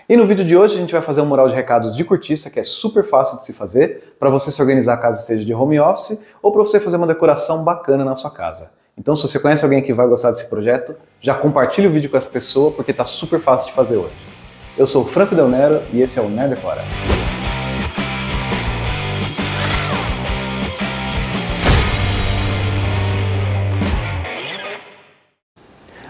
E no vídeo de hoje a gente vai fazer um mural de recados de cortiça que é super fácil de se fazer para você se organizar caso esteja de home office ou para você fazer uma decoração bacana na sua casa. Então, se você conhece alguém que vai gostar desse projeto, já compartilhe o vídeo com essa pessoa porque está super fácil de fazer hoje. Eu sou o Franco Del Nero e esse é o Nerd Decora.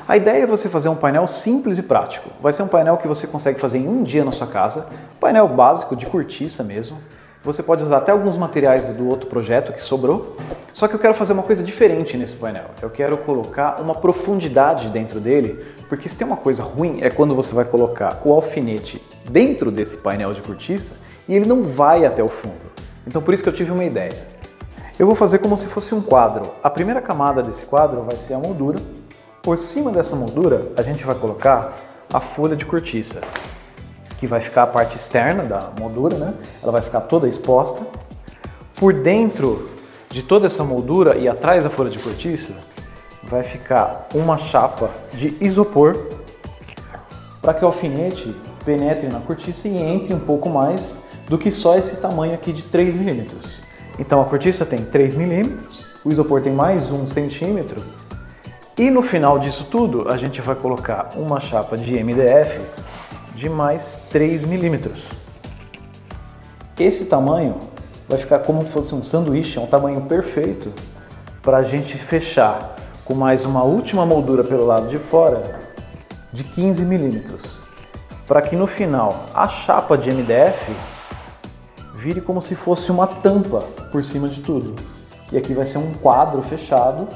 A ideia é você fazer um painel simples e prático. Vai ser um painel que você consegue fazer em um dia na sua casa, painel básico de cortiça mesmo. Você pode usar até alguns materiais do outro projeto que sobrou, só que eu quero fazer uma coisa diferente nesse painel. Eu quero colocar uma profundidade dentro dele, porque se tem uma coisa ruim é quando você vai colocar o alfinete dentro desse painel de cortiça e ele não vai até o fundo. Então por isso que eu tive uma ideia. Eu vou fazer como se fosse um quadro. A primeira camada desse quadro vai ser a moldura. Por cima dessa moldura, a gente vai colocar a folha de cortiça, que vai ficar a parte externa da moldura, né? Ela vai ficar toda exposta. Por dentro de toda essa moldura e atrás da folha de cortiça, vai ficar uma chapa de isopor para que o alfinete penetre na cortiça e entre um pouco mais do que só esse tamanho aqui de 3 milímetros. Então a cortiça tem 3 milímetros, o isopor tem mais 1 centímetro. E no final disso tudo, a gente vai colocar uma chapa de MDF de mais 3 milímetros. Esse tamanho vai ficar como se fosse um sanduíche, é um tamanho perfeito para a gente fechar com mais uma última moldura pelo lado de fora de 15 milímetros. Para que no final a chapa de MDF vire como se fosse uma tampa por cima de tudo. E aqui vai ser um quadro fechado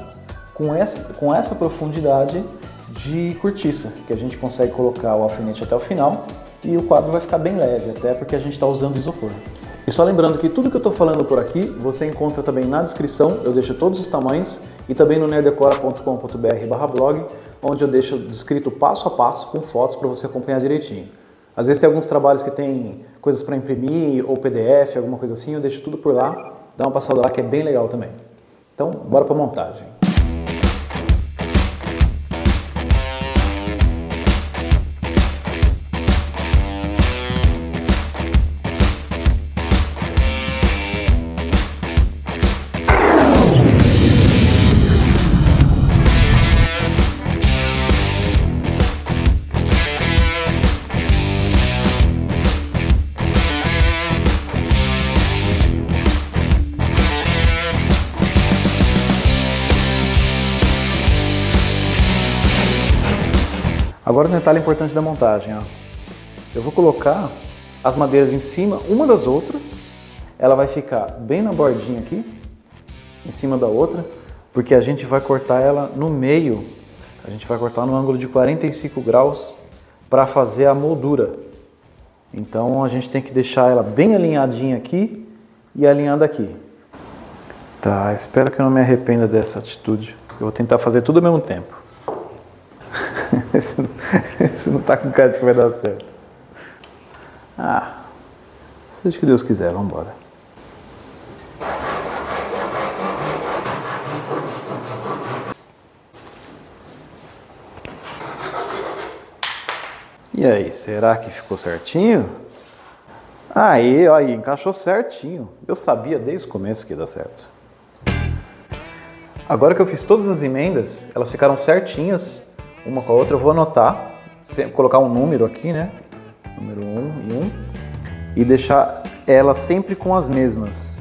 com essa profundidade de cortiça, que a gente consegue colocar o alfinete até o final e o quadro vai ficar bem leve, até porque a gente está usando isopor. E só lembrando que tudo que eu estou falando por aqui, você encontra também na descrição, eu deixo todos os tamanhos, e também no nerddecora.com.br/blog, onde eu deixo descrito passo a passo com fotos para você acompanhar direitinho. Às vezes tem alguns trabalhos que tem coisas para imprimir, ou PDF, alguma coisa assim, eu deixo tudo por lá, dá uma passada lá que é bem legal também. Então, bora para a montagem. Agora o detalhe importante da montagem, ó. Eu vou colocar as madeiras em cima uma das outras, ela vai ficar bem na bordinha aqui, em cima da outra, porque a gente vai cortar ela no meio, a gente vai cortar no ângulo de 45 graus para fazer a moldura. Então a gente tem que deixar ela bem alinhadinha aqui e alinhada aqui. Tá, espero que eu não me arrependa dessa atitude. Eu vou tentar fazer tudo ao mesmo tempo. Esse não tá com cara de que vai dar certo. Seja o que Deus quiser, vamos embora. E aí, será que ficou certinho? Aí, encaixou certinho. Eu sabia desde o começo que ia dar certo. Agora que eu fiz todas as emendas, elas ficaram certinhas uma com a outra, eu vou anotar, colocar um número aqui, né? Número 1 e 1. E deixar elas sempre com as mesmas,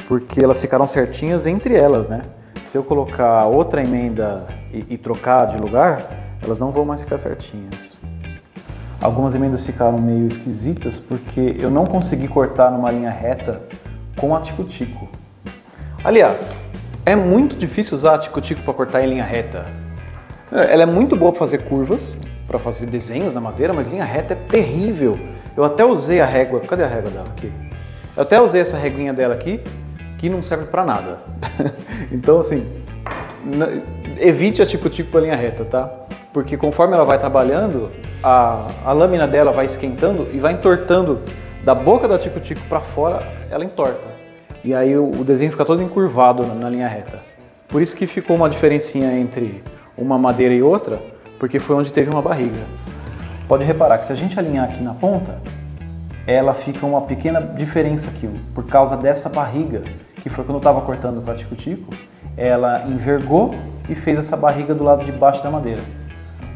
porque elas ficaram certinhas entre elas, né? Se eu colocar outra emenda e trocar de lugar, elas não vão mais ficar certinhas. Algumas emendas ficaram meio esquisitas porque eu não consegui cortar numa linha reta com a tico-tico. Aliás, é muito difícil usar a tico-tico para cortar em linha reta. Ela é muito boa para fazer curvas, para fazer desenhos na madeira, mas linha reta é terrível. Eu até usei a régua, cadê a régua dela aqui? Eu até usei essa reguinha dela aqui, que não serve para nada. Então assim, evite a tico-tico para linha reta, tá? Porque conforme ela vai trabalhando, a lâmina dela vai esquentando e vai entortando da boca da tico-tico para fora, ela entorta. E aí o desenho fica todo encurvado na linha reta. Por isso que ficou uma diferencinha entre uma madeira e outra, porque foi onde teve uma barriga. Pode reparar que se a gente alinhar aqui na ponta, ela fica uma pequena diferença aqui, por causa dessa barriga, que foi quando eu estava cortando para tico-tico, ela envergou e fez essa barriga do lado de baixo da madeira.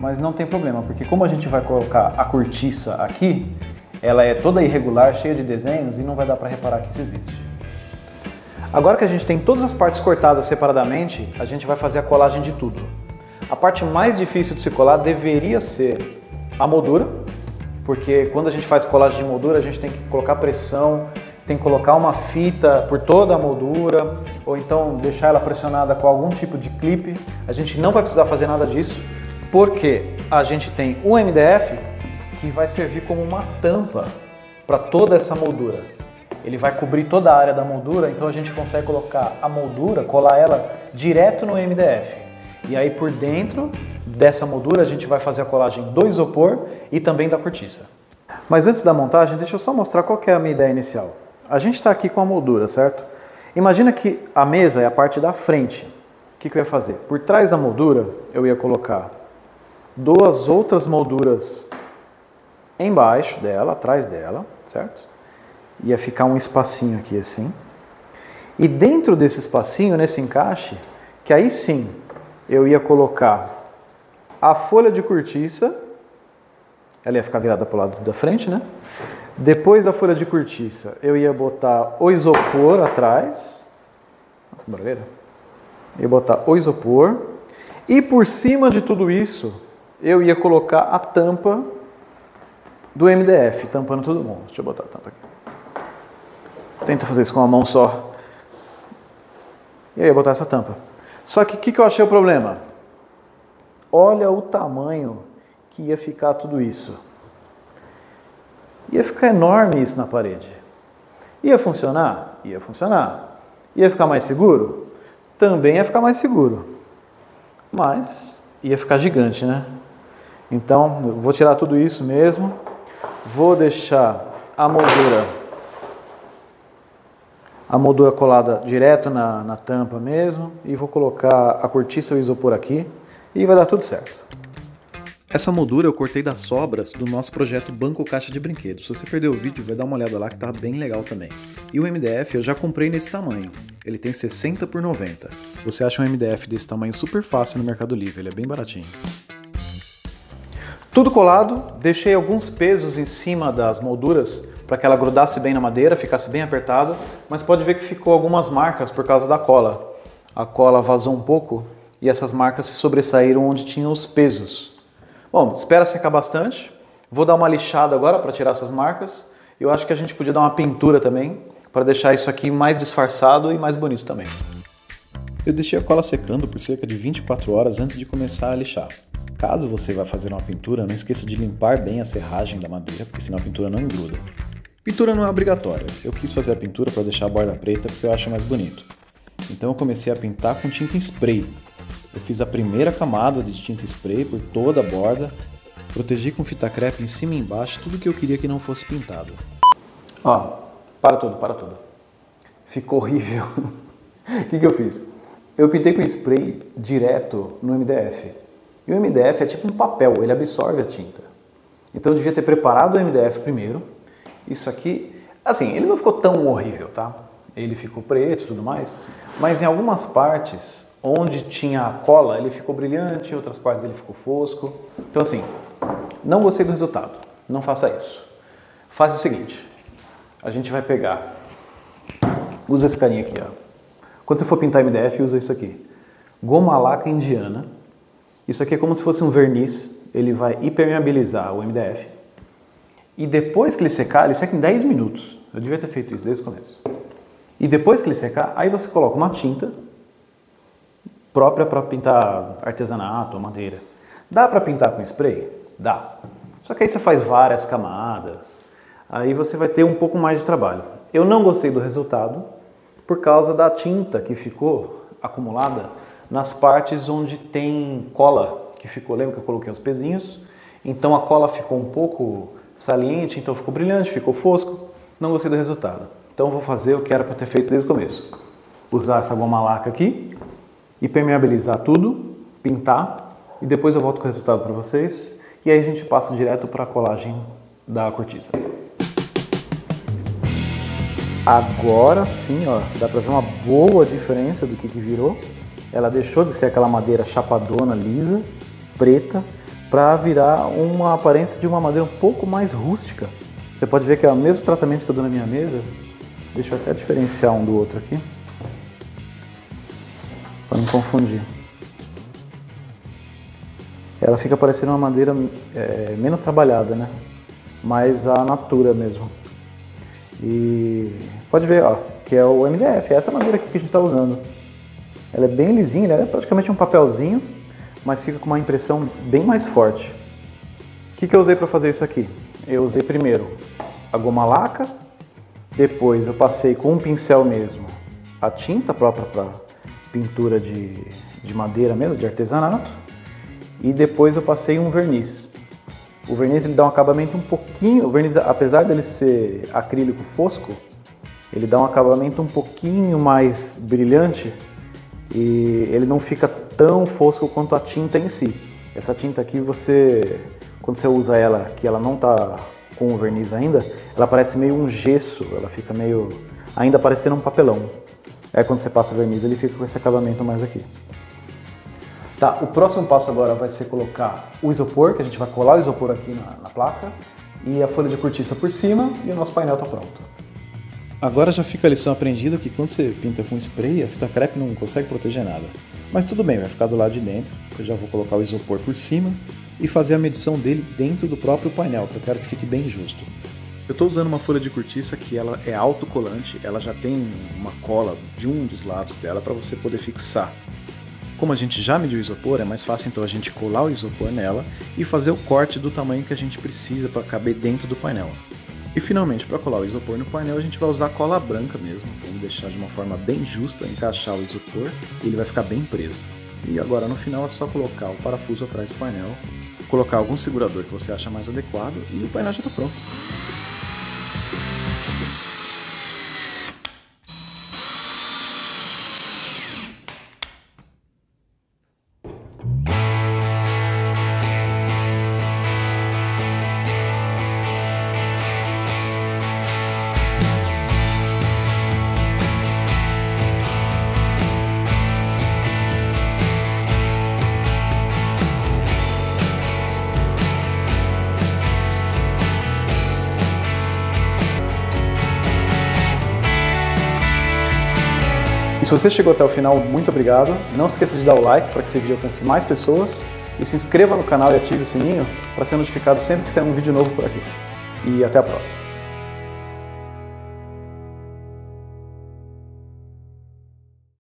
Mas não tem problema, porque como a gente vai colocar a cortiça aqui, ela é toda irregular, cheia de desenhos e não vai dar para reparar que isso existe. Agora que a gente tem todas as partes cortadas separadamente, a gente vai fazer a colagem de tudo. A parte mais difícil de se colar deveria ser a moldura, porque quando a gente faz colagem de moldura, a gente tem que colocar pressão, tem que colocar uma fita por toda a moldura, ou então deixar ela pressionada com algum tipo de clipe. A gente não vai precisar fazer nada disso, porque a gente tem o MDF que vai servir como uma tampa para toda essa moldura. Ele vai cobrir toda a área da moldura, então a gente consegue colocar a moldura, colar ela direto no MDF. E aí por dentro dessa moldura a gente vai fazer a colagem do isopor e também da cortiça. Mas antes da montagem, deixa eu só mostrar qual que é a minha ideia inicial. A gente está aqui com a moldura, certo? Imagina que a mesa é a parte da frente. O que eu ia fazer? Por trás da moldura eu ia colocar duas outras molduras embaixo dela, atrás dela, certo? Ia ficar um espacinho aqui assim. E dentro desse espacinho, nesse encaixe, que aí sim eu ia colocar a folha de cortiça, ela ia ficar virada para o lado da frente, né? Depois da folha de cortiça, eu ia botar o isopor atrás. Nossa, que barulheira. Eu ia botar o isopor. E por cima de tudo isso, eu ia colocar a tampa do MDF, tampando todo mundo. Deixa eu botar a tampa aqui. Tenta fazer isso com uma mão só. E aí eu ia botar essa tampa. Só que o que eu achei o problema? Olha o tamanho que ia ficar tudo isso. Ia ficar enorme isso na parede. Ia funcionar? Ia funcionar. Ia ficar mais seguro? Também ia ficar mais seguro. Mas ia ficar gigante, né? Então, eu vou tirar tudo isso mesmo. Vou deixar a moldura colada direto na tampa mesmo. E vou colocar a cortiça e o isopor aqui. E vai dar tudo certo. Essa moldura eu cortei das sobras do nosso projeto Banco Caixa de Brinquedos. Se você perdeu o vídeo, vai dar uma olhada lá que tá bem legal também. E o MDF eu já comprei nesse tamanho. Ele tem 60 por 90. Você acha um MDF desse tamanho super fácil no Mercado Livre, ele é bem baratinho. Tudo colado, deixei alguns pesos em cima das molduras para que ela grudasse bem na madeira, ficasse bem apertado, mas pode ver que ficou algumas marcas por causa da cola. A cola vazou um pouco e essas marcas se sobressaíram onde tinham os pesos. Bom, espera secar bastante. Vou dar uma lixada agora para tirar essas marcas. Eu acho que a gente podia dar uma pintura também, para deixar isso aqui mais disfarçado e mais bonito também. Eu deixei a cola secando por cerca de 24 horas antes de começar a lixar. Caso você vá fazer uma pintura, não esqueça de limpar bem a serragem da madeira, porque senão a pintura não engruda. Pintura não é obrigatória. Eu quis fazer a pintura para deixar a borda preta porque eu acho mais bonito. Então eu comecei a pintar com tinta spray. Eu fiz a primeira camada de tinta spray por toda a borda, protegi com fita crepe em cima e embaixo, tudo que eu queria que não fosse pintado. Ó, para tudo. Ficou horrível. O que eu fiz? Eu pintei com spray direto no MDF. E o MDF é tipo um papel, ele absorve a tinta. Então eu devia ter preparado o MDF primeiro. Isso aqui, assim, ele não ficou tão horrível, tá? Ele ficou preto e tudo mais, mas em algumas partes onde tinha a cola, ele ficou brilhante, em outras partes ele ficou fosco. Então assim, não gostei do resultado, não faça isso. Faça o seguinte, a gente vai pegar, usa esse carinha aqui, ó. Quando você for pintar MDF, usa isso aqui. Goma laca indiana. Isso aqui é como se fosse um verniz, ele vai impermeabilizar o MDF. E depois que ele secar em 10 minutos. Eu devia ter feito isso desde o começo. E depois que ele secar, aí você coloca uma tinta própria para pintar artesanato ou madeira. Dá para pintar com spray? Dá. Só que aí você faz várias camadas. Aí você vai ter um pouco mais de trabalho. Eu não gostei do resultado por causa da tinta que ficou acumulada nas partes onde tem cola que ficou. Lembra que eu coloquei os pezinhos? Então a cola ficou um pouco saliente, então ficou brilhante, ficou fosco. Não gostei do resultado. Então eu vou fazer o que era para ter feito desde o começo. Usar essa goma laca aqui, impermeabilizar tudo, pintar e depois eu volto com o resultado para vocês. e aí a gente passa direto para a colagem da cortiça. Agora sim, ó, dá para ver uma boa diferença do que virou. Ela deixou de ser aquela madeira chapadona, lisa, preta, para virar uma aparência de uma madeira um pouco mais rústica. Você pode ver que é o mesmo tratamento que eu dou na minha mesa. Deixa eu até diferenciar um do outro aqui, para não confundir. Ela fica parecendo uma madeira menos trabalhada, né? Mais a natura mesmo. E pode ver, ó, que é o MDF, é essa madeira aqui que a gente está usando. Ela é bem lisinha, ela é praticamente um papelzinho, mas fica com uma impressão bem mais forte. O que eu usei para fazer isso aqui? Eu usei primeiro a goma laca, depois eu passei com um pincel mesmo a tinta própria para pintura de madeira mesmo, de artesanato, e depois eu passei um verniz. O verniz ele dá um acabamento um pouquinho, o verniz, apesar dele ser acrílico fosco, ele dá um acabamento um pouquinho mais brilhante e ele não fica tão fosco quanto a tinta em si. Essa tinta aqui, quando você usa ela, que ela não está com o verniz ainda, ela parece meio um gesso, ela fica meio, ainda parecendo um papelão. Aí quando você passa o verniz, ele fica com esse acabamento mais aqui. Tá, o próximo passo agora vai ser colocar o isopor, que a gente vai colar o isopor aqui na placa, e a folha de cortiça por cima, e o nosso painel está pronto. Agora já fica a lição aprendida que quando você pinta com spray, a fita crepe não consegue proteger nada. Mas tudo bem, vai ficar do lado de dentro, eu já vou colocar o isopor por cima e fazer a medição dele dentro do próprio painel, que eu quero que fique bem justo. Eu estou usando uma folha de cortiça que ela é autocolante, ela já tem uma cola de um dos lados dela para você poder fixar. Como a gente já mediu o isopor, é mais fácil então a gente colar o isopor nela e fazer o corte do tamanho que a gente precisa para caber dentro do painel. E finalmente, para colar o isopor no painel, a gente vai usar cola branca mesmo, vamos deixar de uma forma bem justa, encaixar o isopor e ele vai ficar bem preso. E agora no final é só colocar o parafuso atrás do painel, colocar algum segurador que você acha mais adequado e o painel já está pronto. Se você chegou até o final, muito obrigado. Não se esqueça de dar o like para que esse vídeo alcance mais pessoas. E se inscreva no canal e ative o sininho para ser notificado sempre que sair um vídeo novo por aqui. E até a próxima.